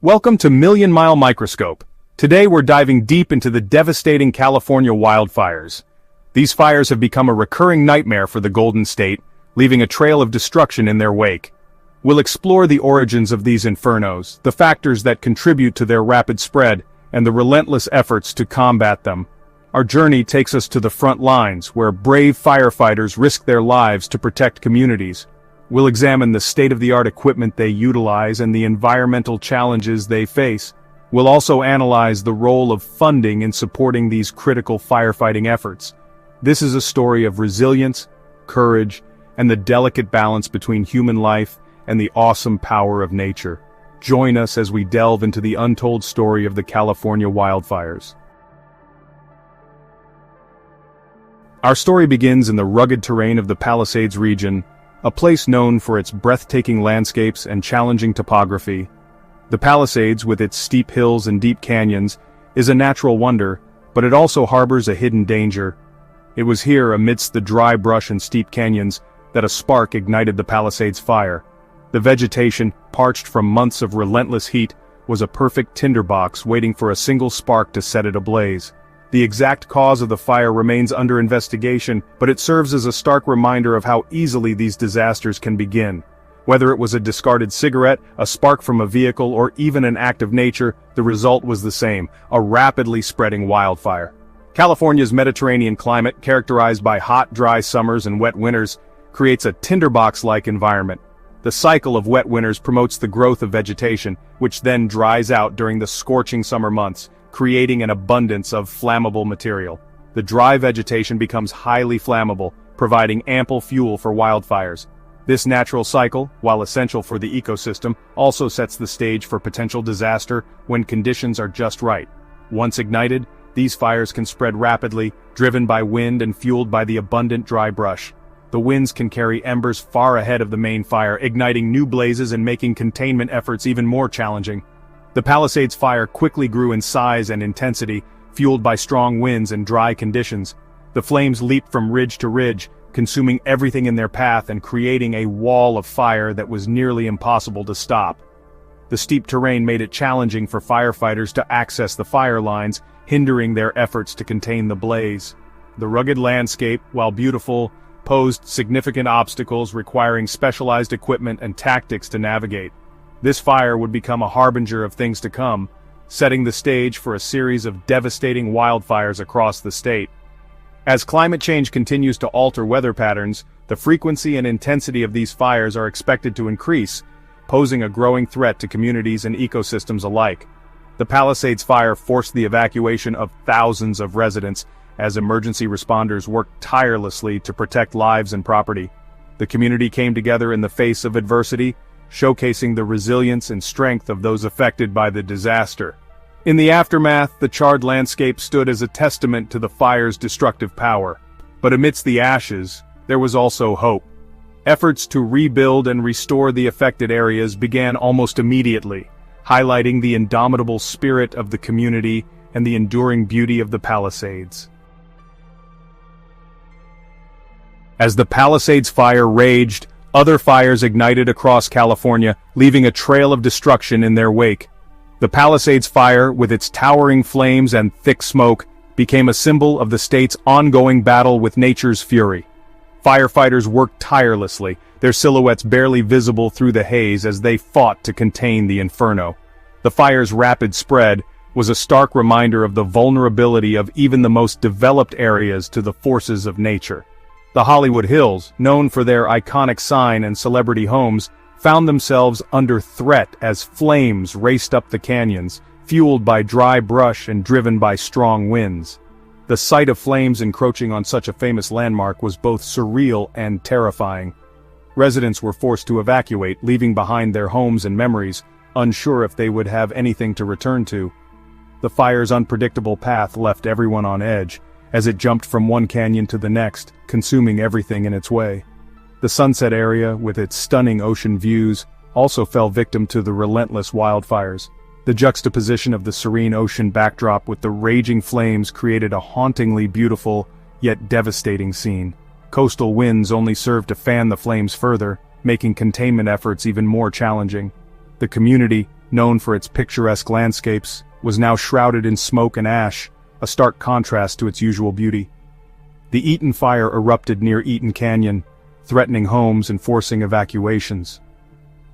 Welcome to Million Mile Microscope. Today we're diving deep into the devastating California wildfires. These fires have become a recurring nightmare for the Golden State, leaving a trail of destruction in their wake. We'll explore the origins of these infernos, the factors that contribute to their rapid spread, and the relentless efforts to combat them. Our journey takes us to the front lines, where brave firefighters risk their lives to protect communities. We'll examine the state-of-the-art equipment they utilize and the environmental challenges they face. We'll also analyze the role of funding in supporting these critical firefighting efforts. This is a story of resilience, courage, and the delicate balance between human life and the awesome power of nature. Join us as we delve into the untold story of the California wildfires. Our story begins in the rugged terrain of the Palisades region, a place known for its breathtaking landscapes and challenging topography. The Palisades, with its steep hills and deep canyons, is a natural wonder, but it also harbors a hidden danger. It was here, amidst the dry brush and steep canyons, that a spark ignited the Palisades Fire. The vegetation, parched from months of relentless heat, was a perfect tinderbox waiting for a single spark to set it ablaze. The exact cause of the fire remains under investigation, but it serves as a stark reminder of how easily these disasters can begin. Whether it was a discarded cigarette, a spark from a vehicle, or even an act of nature, the result was the same: a rapidly spreading wildfire. California's Mediterranean climate, characterized by hot, dry summers and wet winters, creates a tinderbox-like environment. The cycle of wet winters promotes the growth of vegetation, which then dries out during the scorching summer months, creating an abundance of flammable material. The dry vegetation becomes highly flammable, providing ample fuel for wildfires. This natural cycle, while essential for the ecosystem, also sets the stage for potential disaster when conditions are just right. Once ignited, these fires can spread rapidly, driven by wind and fueled by the abundant dry brush. The winds can carry embers far ahead of the main fire, igniting new blazes and making containment efforts even more challenging. The Palisades Fire quickly grew in size and intensity, fueled by strong winds and dry conditions. The flames leaped from ridge to ridge, consuming everything in their path and creating a wall of fire that was nearly impossible to stop. The steep terrain made it challenging for firefighters to access the fire lines, hindering their efforts to contain the blaze. The rugged landscape, while beautiful, posed significant obstacles requiring specialized equipment and tactics to navigate. This fire would become a harbinger of things to come, setting the stage for a series of devastating wildfires across the state. As climate change continues to alter weather patterns, the frequency and intensity of these fires are expected to increase, posing a growing threat to communities and ecosystems alike. The Palisades Fire forced the evacuation of thousands of residents as emergency responders worked tirelessly to protect lives and property. The community came together in the face of adversity, showcasing the resilience and strength of those affected by the disaster. In the aftermath, the charred landscape stood as a testament to the fire's destructive power. But amidst the ashes, there was also hope. Efforts to rebuild and restore the affected areas began almost immediately, highlighting the indomitable spirit of the community and the enduring beauty of the Palisades. As the Palisades Fire raged, other fires ignited across California, leaving a trail of destruction in their wake. The Palisades Fire, with its towering flames and thick smoke, became a symbol of the state's ongoing battle with nature's fury. Firefighters worked tirelessly, their silhouettes barely visible through the haze as they fought to contain the inferno. The fire's rapid spread was a stark reminder of the vulnerability of even the most developed areas to the forces of nature. The Hollywood Hills, known for their iconic sign and celebrity homes, found themselves under threat as flames raced up the canyons, fueled by dry brush and driven by strong winds. The sight of flames encroaching on such a famous landmark was both surreal and terrifying. Residents were forced to evacuate, leaving behind their homes and memories, unsure if they would have anything to return to. The fire's unpredictable path left everyone on edge, as it jumped from one canyon to the next, consuming everything in its way. The Sunset area, with its stunning ocean views, also fell victim to the relentless wildfires. The juxtaposition of the serene ocean backdrop with the raging flames created a hauntingly beautiful, yet devastating scene. Coastal winds only served to fan the flames further, making containment efforts even more challenging. The community, known for its picturesque landscapes, was now shrouded in smoke and ash, a stark contrast to its usual beauty. The Eaton fire erupted near Eaton Canyon, threatening homes and forcing evacuations.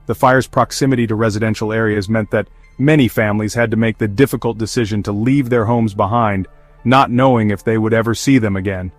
The fire's proximity to residential areas meant that many families had to make the difficult decision to leave their homes behind, not knowing if they would ever see them again.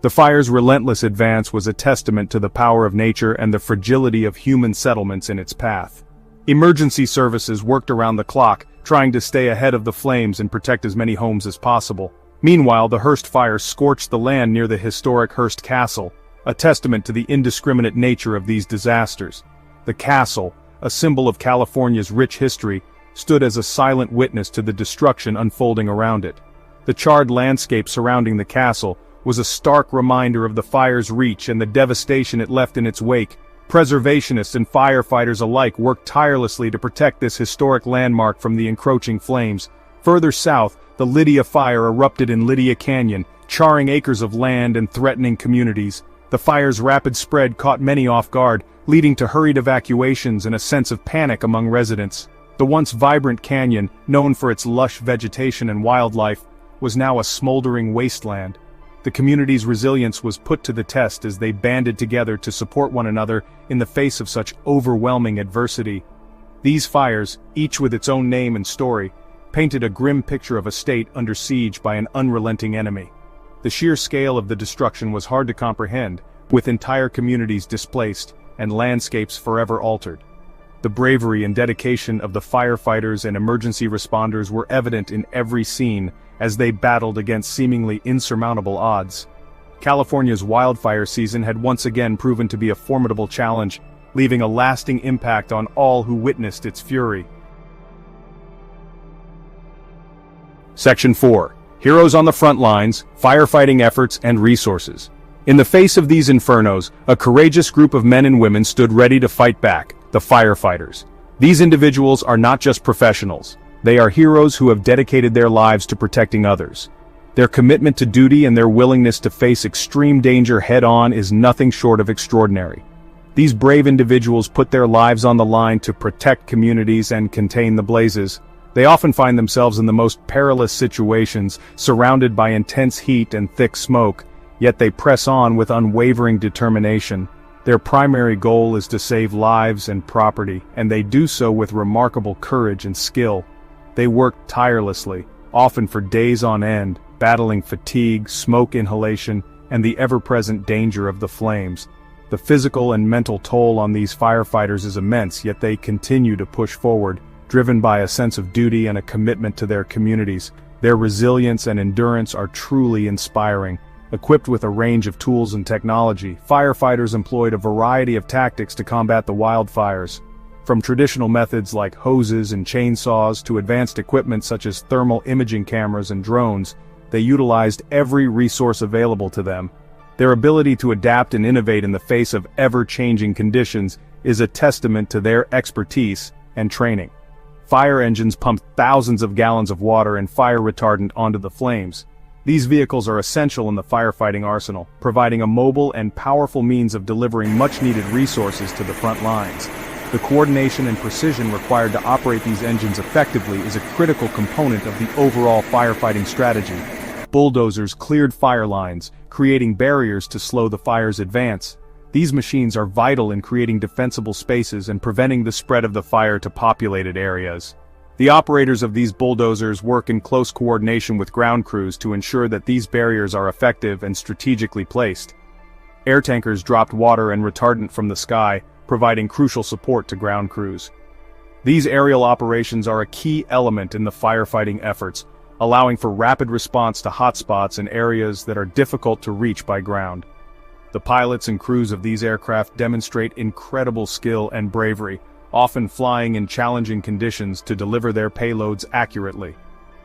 The fire's relentless advance was a testament to the power of nature and the fragility of human settlements in its path. Emergency services worked around the clock, trying to stay ahead of the flames and protect as many homes as possible. Meanwhile, the Hearst fire scorched the land near the historic Hearst Castle, a testament to the indiscriminate nature of these disasters. The castle, a symbol of California's rich history, stood as a silent witness to the destruction unfolding around it. The charred landscape surrounding the castle was a stark reminder of the fire's reach and the devastation it left in its wake. Preservationists and firefighters alike worked tirelessly to protect this historic landmark from the encroaching flames. Further south, the Lydia fire erupted in Lydia Canyon, charring acres of land and threatening communities. The fire's rapid spread caught many off guard, leading to hurried evacuations and a sense of panic among residents. The once vibrant canyon, known for its lush vegetation and wildlife, was now a smoldering wasteland. The community's resilience was put to the test as they banded together to support one another in the face of such overwhelming adversity. These fires, each with its own name and story, painted a grim picture of a state under siege by an unrelenting enemy. The sheer scale of the destruction was hard to comprehend, with entire communities displaced and landscapes forever altered. The bravery and dedication of the firefighters and emergency responders were evident in every scene as they battled against seemingly insurmountable odds. California's wildfire season had once again proven to be a formidable challenge, leaving a lasting impact on all who witnessed its fury. Section 4. Heroes on the front lines, firefighting efforts and resources. In the face of these infernos, a courageous group of men and women stood ready to fight back, the firefighters. These individuals are not just professionals. They are heroes who have dedicated their lives to protecting others. Their commitment to duty and their willingness to face extreme danger head-on is nothing short of extraordinary. These brave individuals put their lives on the line to protect communities and contain the blazes. They often find themselves in the most perilous situations, surrounded by intense heat and thick smoke, yet they press on with unwavering determination. Their primary goal is to save lives and property, and they do so with remarkable courage and skill. They work tirelessly, often for days on end, battling fatigue, smoke inhalation, and the ever-present danger of the flames. The physical and mental toll on these firefighters is immense, yet they continue to push forward, driven by a sense of duty and a commitment to their communities. Their resilience and endurance are truly inspiring. Equipped with a range of tools and technology, firefighters employed a variety of tactics to combat the wildfires. From traditional methods like hoses and chainsaws to advanced equipment such as thermal imaging cameras and drones, they utilized every resource available to them. Their ability to adapt and innovate in the face of ever-changing conditions is a testament to their expertise and training. Fire engines pumped thousands of gallons of water and fire retardant onto the flames. These vehicles are essential in the firefighting arsenal, providing a mobile and powerful means of delivering much-needed resources to the front lines. The coordination and precision required to operate these engines effectively is a critical component of the overall firefighting strategy. Bulldozers cleared fire lines, creating barriers to slow the fire's advance. These machines are vital in creating defensible spaces and preventing the spread of the fire to populated areas. The operators of these bulldozers work in close coordination with ground crews to ensure that these barriers are effective and strategically placed. Air tankers dropped water and retardant from the sky, providing crucial support to ground crews. These aerial operations are a key element in the firefighting efforts, allowing for rapid response to hotspots in areas that are difficult to reach by ground. The pilots and crews of these aircraft demonstrate incredible skill and bravery, often flying in challenging conditions to deliver their payloads accurately.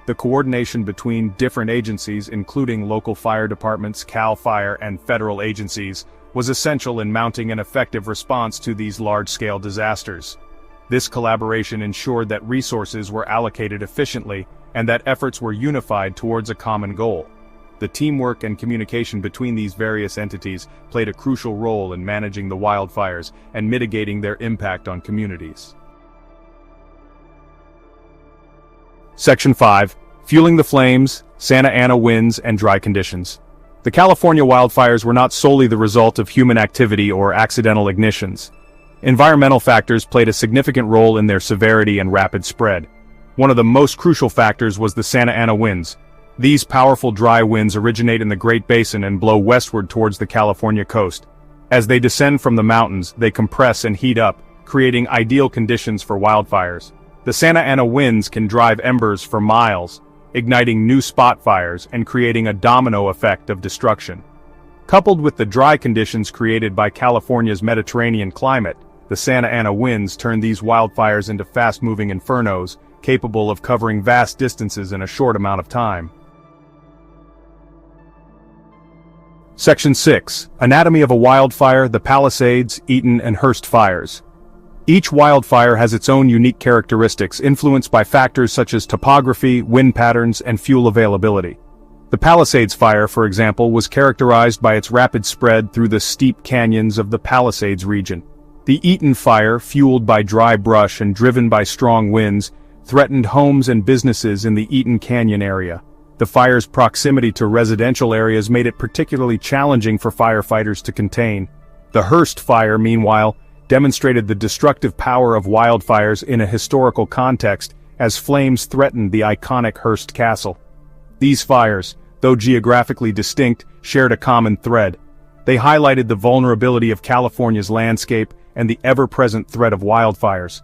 The coordination between different agencies, including local fire departments, CAL FIRE, and federal agencies, was essential in mounting an effective response to these large-scale disasters. This collaboration ensured that resources were allocated efficiently and that efforts were unified towards a common goal. The teamwork and communication between these various entities played a crucial role in managing the wildfires and mitigating their impact on communities. Section 5. Fueling the flames, Santa Ana winds, and dry conditions. The California wildfires were not solely the result of human activity or accidental ignitions. Environmental factors played a significant role in their severity and rapid spread. One of the most crucial factors was the Santa Ana winds. These powerful dry winds originate in the Great Basin and blow westward towards the California coast. As they descend from the mountains, they compress and heat up, creating ideal conditions for wildfires. The Santa Ana winds can drive embers for miles, igniting new spot fires and creating a domino effect of destruction. Coupled with the dry conditions created by California's Mediterranean climate, the Santa Ana winds turn these wildfires into fast-moving infernos, capable of covering vast distances in a short amount of time. Section 6. Anatomy of a wildfire, the Palisades, Eaton, and Hearst fires. Each wildfire has its own unique characteristics influenced by factors such as topography, wind patterns, and fuel availability. The Palisades Fire, for example, was characterized by its rapid spread through the steep canyons of the Palisades region. The Eaton Fire, fueled by dry brush and driven by strong winds, threatened homes and businesses in the Eaton Canyon area. The fire's proximity to residential areas made it particularly challenging for firefighters to contain. The Hearst Fire, meanwhile, demonstrated the destructive power of wildfires in a historical context as flames threatened the iconic Hearst Castle. These fires, though geographically distinct, shared a common thread. They highlighted the vulnerability of California's landscape and the ever-present threat of wildfires.